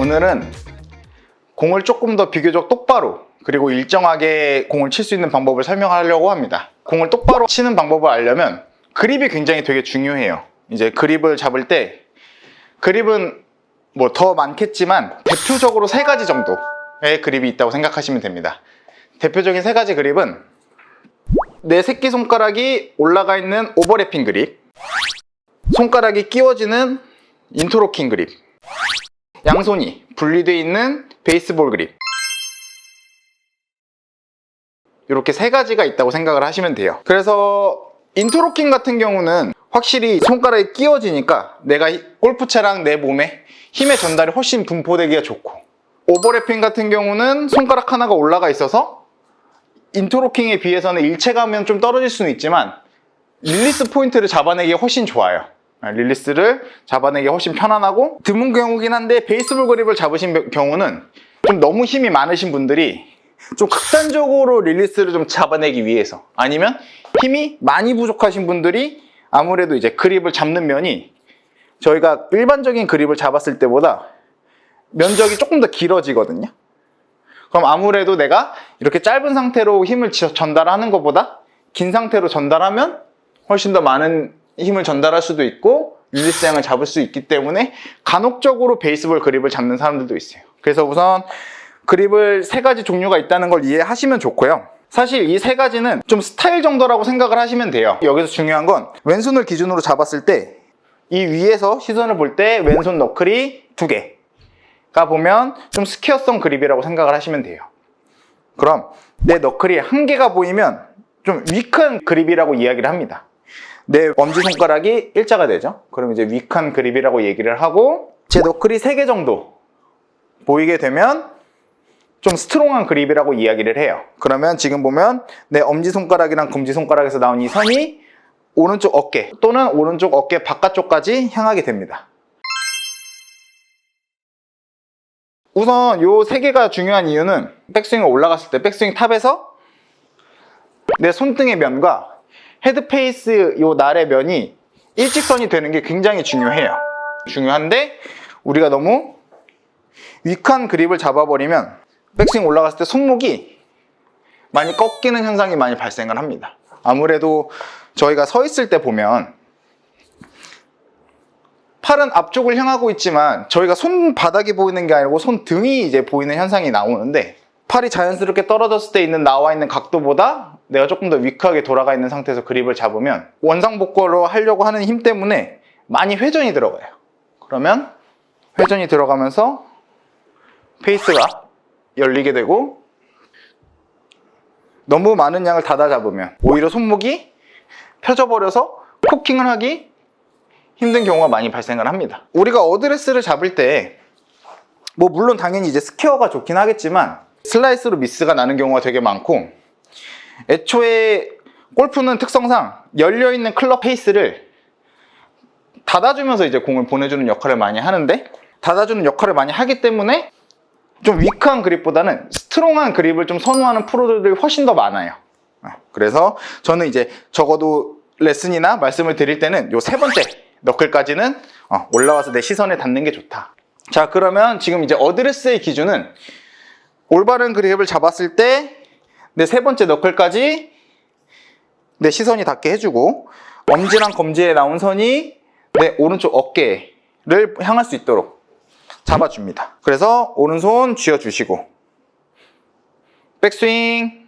오늘은 공을 조금 더 비교적 똑바로 그리고 일정하게 공을 칠 수 있는 방법을 설명하려고 합니다. 공을 똑바로 치는 방법을 알려면 그립이 굉장히 되게 중요해요. 이제 그립을 잡을 때 그립은 뭐 더 많겠지만 대표적으로 3가지 정도의 그립이 있다고 생각하시면 됩니다. 대표적인 3가지 그립은 내 새끼손가락이 올라가 있는 오버래핑 그립, 손가락이 끼워지는 인터로킹 그립, 양손이 분리되어 있는 베이스볼 그립. 이렇게 3가지가 있다고 생각을 하시면 돼요. 그래서 인터로킹 같은 경우는 확실히 손가락이 끼워지니까 내가 골프채랑 내 몸에 힘의 전달이 훨씬 분포되기가 좋고, 오버래핑 같은 경우는 손가락 하나가 올라가 있어서 인터로킹에 비해서는 일체감은 좀 떨어질 수는 있지만 릴리스 포인트를 잡아내기가 훨씬 좋아요. 릴리스를 잡아내기가 훨씬 편안하고, 드문 경우긴 한데 베이스볼 그립을 잡으신 경우는 좀 너무 힘이 많으신 분들이 좀 극단적으로 릴리스를 좀 잡아내기 위해서, 아니면 힘이 많이 부족하신 분들이 아무래도 이제 그립을 잡는 면이 저희가 일반적인 그립을 잡았을 때보다 면적이 조금 더 길어지거든요. 그럼 아무래도 내가 이렇게 짧은 상태로 힘을 전달하는 것보다 긴 상태로 전달하면 훨씬 더 많은 힘을 전달할 수도 있고 릴리스 양을 잡을 수 있기 때문에 간혹적으로 베이스볼 그립을 잡는 사람들도 있어요. 그래서 우선 그립을 3가지 종류가 있다는 걸 이해하시면 좋고요. 사실 이 3가지는 좀 스타일 정도라고 생각을 하시면 돼요. 여기서 중요한 건 왼손을 기준으로 잡았을 때 이 위에서 시선을 볼 때 왼손 너클이 2개가 보면 좀 스퀘어성 그립이라고 생각을 하시면 돼요. 그럼 내 너클이 1개가 보이면 좀 위크한 그립이라고 이야기를 합니다. 내 엄지손가락이 일자가 되죠. 그럼 이제 위크한 그립이라고 얘기를 하고, 제 너클이 3개 정도 보이게 되면 좀 스트롱한 그립이라고 이야기를 해요. 그러면 지금 보면 내 엄지손가락이랑 검지손가락에서 나온 이 선이 오른쪽 어깨 또는 오른쪽 어깨 바깥쪽까지 향하게 됩니다. 우선 요 3개가 중요한 이유는 백스윙을 올라갔을 때 백스윙 탑에서 내 손등의 면과 헤드페이스 요 날의 면이 일직선이 되는 게 굉장히 중요해요. 중요한데 우리가 너무 위크한 그립을 잡아버리면 백스윙 올라갔을 때 손목이 많이 꺾이는 현상이 많이 발생을 합니다. 아무래도 저희가 서 있을 때 보면 팔은 앞쪽을 향하고 있지만 저희가 손바닥이 보이는 게 아니고 손등이 이제 보이는 현상이 나오는데, 팔이 자연스럽게 떨어졌을 때 나와 있는 각도보다 내가 조금 더 위크하게 돌아가 있는 상태에서 그립을 잡으면 원상복구로 하려고 하는 힘 때문에 많이 회전이 들어가요. 그러면 회전이 들어가면서 페이스가 열리게 되고, 너무 많은 양을 닫아 잡으면 오히려 손목이 펴져버려서 코킹을 하기 힘든 경우가 많이 발생을 합니다. 우리가 어드레스를 잡을 때 뭐 물론 당연히 이제 스퀘어가 좋긴 하겠지만 슬라이스로 미스가 나는 경우가 되게 많고, 애초에 골프는 특성상 열려있는 클럽 페이스를 닫아주면서 이제 공을 보내주는 역할을 많이 하는데, 닫아주는 역할을 많이 하기 때문에 좀 위크한 그립보다는 스트롱한 그립을 좀 선호하는 프로들이 훨씬 더 많아요. 그래서 저는 이제 적어도 레슨이나 말씀을 드릴 때는 요 3번째 너클까지는 올라와서 내 시선에 닿는 게 좋다. 자, 그러면 지금 이제 어드레스의 기준은 올바른 그립을 잡았을 때 내 3번째 너클까지 내 시선이 닿게 해주고, 엄지랑 검지에 나온 선이 내 오른쪽 어깨를 향할 수 있도록 잡아줍니다. 그래서 오른손 쥐어주시고 백스윙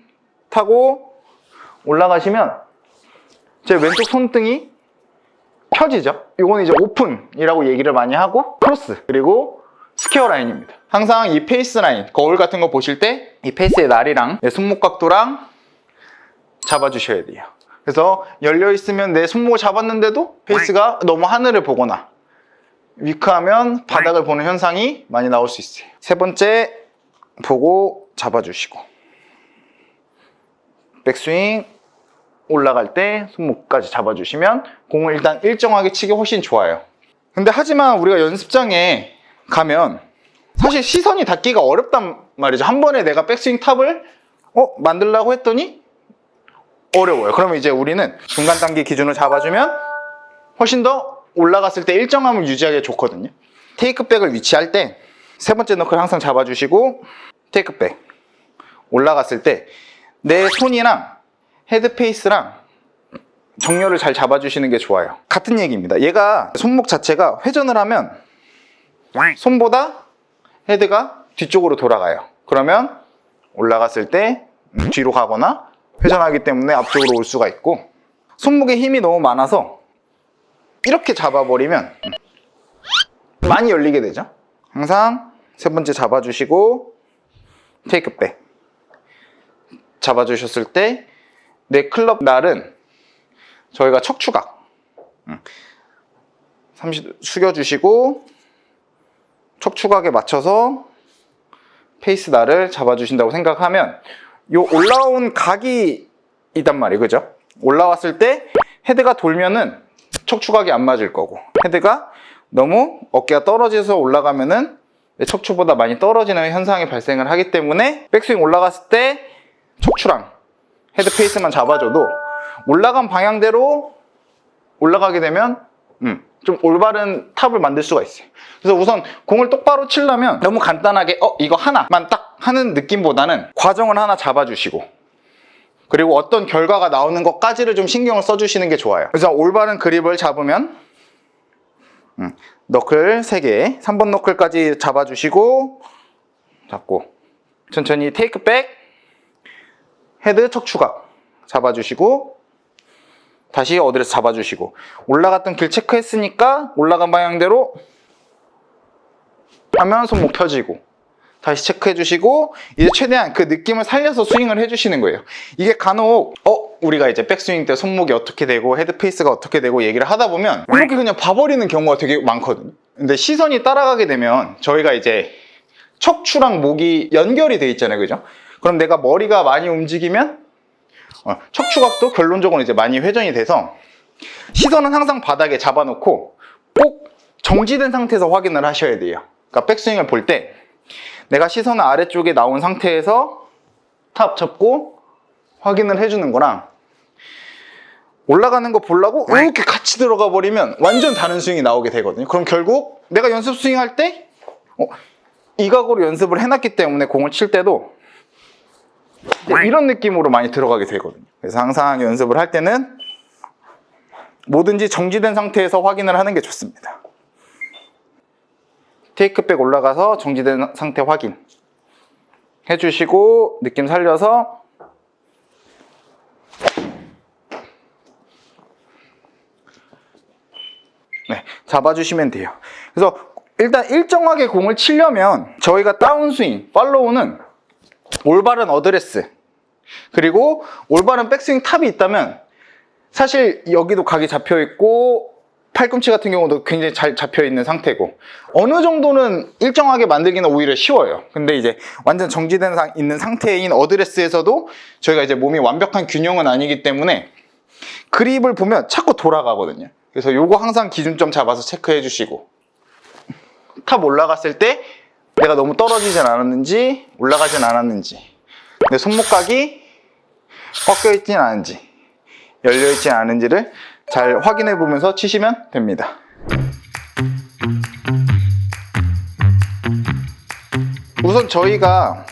타고 올라가시면 제 왼쪽 손등이 펴지죠. 이건 이제 오픈이라고 얘기를 많이 하고, 크로스 그리고 스퀘어 라인입니다. 항상 이 페이스 라인, 거울 같은 거 보실 때 이 페이스의 날이랑 내 손목 각도랑 잡아주셔야 돼요. 그래서 열려있으면 내 손목을 잡았는데도 페이스가 너무 하늘을 보거나 위크하면 바닥을 보는 현상이 많이 나올 수 있어요. 3번째 보고 잡아주시고, 백스윙 올라갈 때 손목까지 잡아주시면 공을 일단 일정하게 치기 훨씬 좋아요. 근데 하지만 우리가 연습장에 가면 사실 시선이 닿기가 어렵단 말이죠. 한 번에 내가 백스윙 탑을 만들려고 했더니 어려워요. 그러면 이제 우리는 중간 단계 기준으로 잡아주면 훨씬 더 올라갔을 때 일정함을 유지하기 좋거든요. 테이크백을 위치할 때 세 번째 너클 항상 잡아주시고 테이크백. 올라갔을 때 내 손이랑 헤드페이스랑 정렬을 잘 잡아주시는 게 좋아요. 같은 얘기입니다. 얘가 손목 자체가 회전을 하면 손보다 헤드가 뒤쪽으로 돌아가요. 그러면 올라갔을 때 뒤로 가거나 회전하기 때문에 앞쪽으로 올 수가 있고, 손목에 힘이 너무 많아서 이렇게 잡아버리면 많이 열리게 되죠. 항상 세 번째 잡아주시고 테이크백. 잡아주셨을 때 내 클럽 날은 저희가 척추각 30도 숙여주시고 척추각에 맞춰서 페이스 날을 잡아주신다고 생각하면 요 올라온 각이 있단 말이에요. 그죠? 올라왔을 때 헤드가 돌면은 척추각이 안 맞을 거고, 헤드가 너무 어깨가 떨어져서 올라가면은 내 척추보다 많이 떨어지는 현상이 발생을 하기 때문에 백스윙 올라갔을 때 척추랑 헤드 페이스만 잡아줘도 올라간 방향대로 올라가게 되면 좀 올바른 탑을 만들 수가 있어요. 그래서 우선 공을 똑바로 치려면 너무 간단하게 이거 하나만 딱 하는 느낌보다는 과정을 하나 잡아주시고, 그리고 어떤 결과가 나오는 것까지를 좀 신경을 써주시는 게 좋아요. 그래서 올바른 그립을 잡으면 너클 3개, 3번 너클까지 잡아주시고 잡고 천천히 테이크백, 헤드 척추각 잡아주시고 다시 어드레스 잡아주시고, 올라갔던 길 체크했으니까 올라간 방향대로 하면 손목 펴지고 다시 체크해주시고, 이제 최대한 그 느낌을 살려서 스윙을 해주시는 거예요. 이게 간혹 우리가 이제 백스윙 때 손목이 어떻게 되고 헤드 페이스가 어떻게 되고 얘기를 하다 보면 이렇게 그냥 봐버리는 경우가 되게 많거든요. 근데 시선이 따라가게 되면 저희가 이제 척추랑 목이 연결이 돼 있잖아요. 그죠? 그럼 내가 머리가 많이 움직이면 척추각도 결론적으로 이제 많이 회전이 돼서, 시선은 항상 바닥에 잡아놓고 꼭 정지된 상태에서 확인을 하셔야 돼요. 그러니까 백스윙을 볼 때 내가 시선을 아래쪽에 나온 상태에서 탑 잡고 확인을 해주는 거랑, 올라가는 거 보려고 이렇게 같이 들어가 버리면 완전 다른 스윙이 나오게 되거든요. 그럼 결국 내가 연습 스윙 할 때 이 각으로 연습을 해놨기 때문에 공을 칠 때도 이런 느낌으로 많이 들어가게 되거든요. 그래서 항상 연습을 할 때는 뭐든지 정지된 상태에서 확인을 하는 게 좋습니다. 테이크백 올라가서 정지된 상태 확인 해주시고 느낌 살려서 잡아주시면 돼요. 그래서 일단 일정하게 공을 치려면 저희가 다운스윙, 팔로우는 올바른 어드레스, 그리고 올바른 백스윙 탑이 있다면 사실 여기도 각이 잡혀있고 팔꿈치 같은 경우도 굉장히 잘 잡혀있는 상태고, 어느 정도는 일정하게 만들기는 오히려 쉬워요. 근데 이제 완전 정지된 있는 상태인 어드레스에서도 저희가 이제 몸이 완벽한 균형은 아니기 때문에 그립을 보면 자꾸 돌아가거든요. 그래서 요거 항상 기준점 잡아서 체크해 주시고, 탑 올라갔을 때 내가 너무 떨어지진 않았는지 올라가진 않았는지, 내 손목각이 꺾여 있진 않은지 열려 있진 않은지를 잘 확인해 보면서 치시면 됩니다. 우선 저희가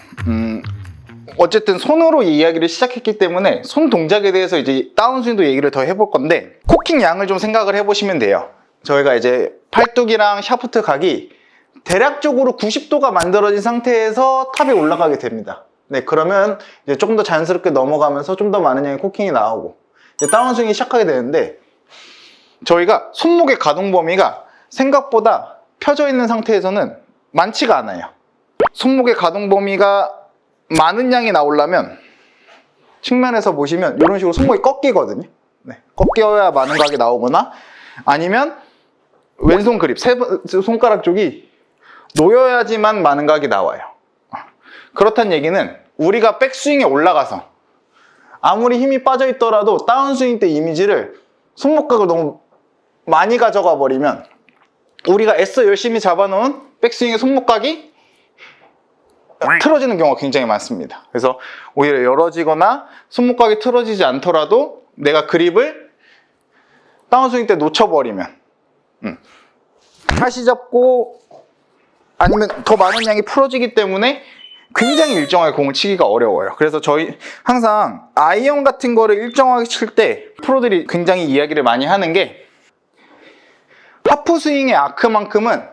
어쨌든 손으로 이 이야기를 시작했기 때문에 손 동작에 대해서 이제 다운스윙도 얘기를 더 해볼 건데, 코킹 양을 좀 생각을 해보시면 돼요. 저희가 이제 팔뚝이랑 샤프트 각이 대략적으로 90도가 만들어진 상태에서 탑에 올라가게 됩니다. 네, 그러면 이제 조금 더 자연스럽게 넘어가면서 좀 더 많은 양의 코킹이 나오고 이제 다운스윙이 시작하게 되는데, 저희가 손목의 가동 범위가 생각보다 펴져 있는 상태에서는 많지가 않아요. 손목의 가동 범위가 많은 양이 나오려면 측면에서 보시면 이런 식으로 손목이 꺾이거든요. 네, 꺾여야 많은 각이 나오거나, 아니면 왼손 그립, 손가락 쪽이 놓여야지만 많은 각이 나와요. 그렇다는 얘기는 우리가 백스윙에 올라가서 아무리 힘이 빠져 있더라도 다운스윙 때 이미지를 손목각을 너무 많이 가져가 버리면 우리가 애써 열심히 잡아놓은 백스윙의 손목각이 틀어지는 경우가 굉장히 많습니다. 그래서 오히려 열어지거나 손목각이 틀어지지 않더라도 내가 그립을 다운스윙 때 놓쳐버리면 다시 잡고 아니면 더 많은 양이 풀어지기 때문에 굉장히 일정하게 공을 치기가 어려워요. 그래서 저희 항상 아이언 같은 거를 일정하게 칠 때 프로들이 굉장히 이야기를 많이 하는 게 하프 스윙의 아크만큼은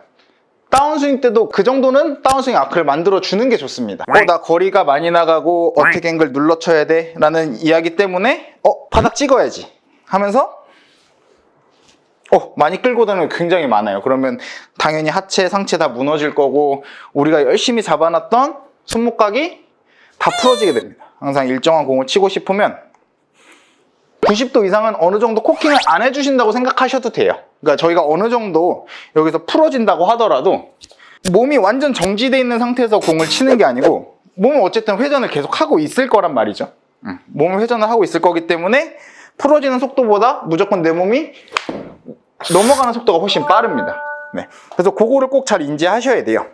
다운스윙 때도 그 정도는 다운스윙 아크를 만들어 주는 게 좋습니다. 나 거리가 많이 나가고 어택 앵글 눌러 쳐야 돼 라는 이야기 때문에 바닥 찍어야지 하면서 많이 끌고 다니는 게 굉장히 많아요. 그러면 당연히 하체, 상체 다 무너질 거고 우리가 열심히 잡아놨던 손목각이 다 풀어지게 됩니다. 항상 일정한 공을 치고 싶으면 90도 이상은 어느 정도 코킹을 안 해주신다고 생각하셔도 돼요. 그러니까 저희가 어느 정도 여기서 풀어진다고 하더라도 몸이 완전 정지되어 있는 상태에서 공을 치는 게 아니고 몸은 어쨌든 회전을 계속 하고 있을 거란 말이죠. 몸은 회전을 하고 있을 거기 때문에 풀어지는 속도보다 무조건 내 몸이 넘어가는 속도가 훨씬 빠릅니다. 네. 그래서 그거를 꼭 잘 인지하셔야 돼요.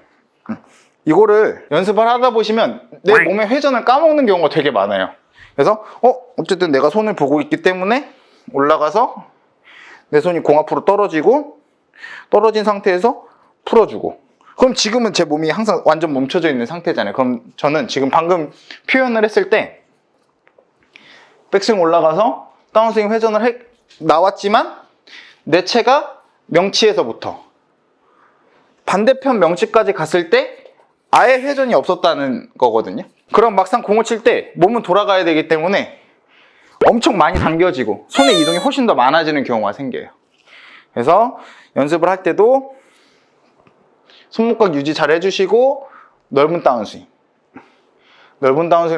이거를 연습을 하다 보시면 내 몸의 회전을 까먹는 경우가 되게 많아요. 그래서 어쨌든 내가 손을 보고 있기 때문에 올라가서 내 손이 공 앞으로 떨어지고 떨어진 상태에서 풀어주고 그럼 지금은 제 몸이 항상 완전 멈춰져 있는 상태잖아요. 그럼 저는 지금 방금 표현을 했을 때 백스윙 올라가서 다운스윙 회전을 나왔지만 내 체가 명치에서부터 반대편 명치까지 갔을 때 아예 회전이 없었다는 거거든요. 그럼 막상 공을 칠 때 몸은 돌아가야 되기 때문에 엄청 많이 당겨지고 손의 이동이 훨씬 더 많아지는 경우가 생겨요. 그래서 연습을 할 때도 손목각 유지 잘 해주시고 넓은 다운스윙을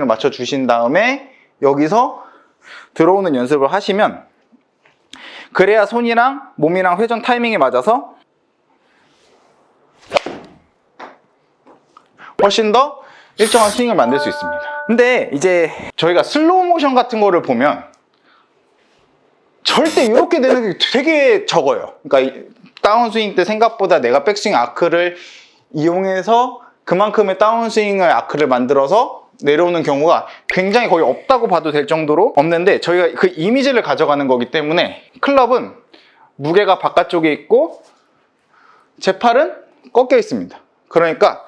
맞춰주신 다음에 여기서 들어오는 연습을 하시면 그래야 손이랑 몸이랑 회전 타이밍이 맞아서 훨씬 더 일정한 스윙을 만들 수 있습니다. 근데 이제 저희가 슬로우 모션 같은 거를 보면 절대 이렇게 되는 게 되게 적어요. 그러니까 다운스윙 때 생각보다 내가 백스윙 아크를 이용해서 그만큼의 다운스윙을 아크를 만들어서 내려오는 경우가 굉장히 거의 없다고 봐도 될 정도로 없는데 저희가 그 이미지를 가져가는 거기 때문에 클럽은 무게가 바깥쪽에 있고 제 팔은 꺾여 있습니다. 그러니까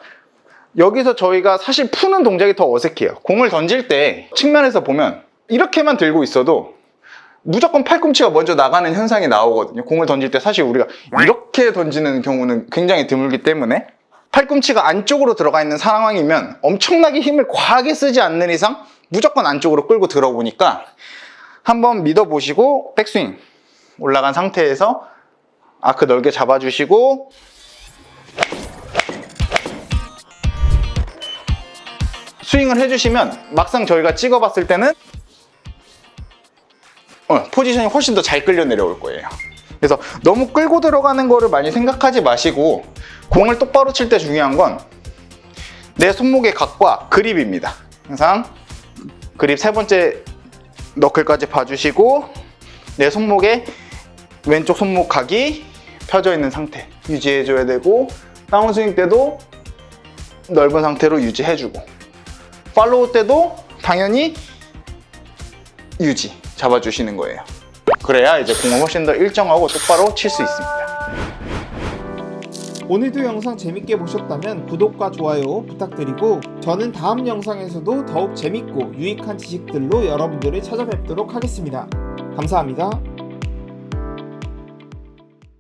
여기서 저희가 사실 푸는 동작이 더 어색해요. 공을 던질 때 측면에서 보면 이렇게만 들고 있어도 무조건 팔꿈치가 먼저 나가는 현상이 나오거든요. 공을 던질 때 사실 우리가 이렇게 던지는 경우는 굉장히 드물기 때문에 팔꿈치가 안쪽으로 들어가 있는 상황이면 엄청나게 힘을 과하게 쓰지 않는 이상 무조건 안쪽으로 끌고 들어보니까 한번 믿어보시고 백스윙 올라간 상태에서 아크 넓게 잡아주시고 스윙을 해주시면 막상 저희가 찍어봤을 때는 포지션이 훨씬 더 잘 끌려 내려올 거예요. 그래서 너무 끌고 들어가는 거를 많이 생각하지 마시고 공을 똑바로 칠 때 중요한 건 내 손목의 각과 그립입니다. 항상 그립 세 번째 너클까지 봐주시고 내 손목의 왼쪽 손목 각이 펴져 있는 상태 유지해줘야 되고 다운스윙 때도 넓은 상태로 유지해주고 팔로우 때도 당연히 유지 잡아주시는 거예요. 그래야 이제 공을 훨씬 더 일정하고 똑바로 칠 수 있습니다. 오늘도 영상 재밌게 보셨다면 구독과 좋아요 부탁드리고 저는 다음 영상에서도 더욱 재밌고 유익한 지식들로 여러분들을 찾아뵙도록 하겠습니다. 감사합니다.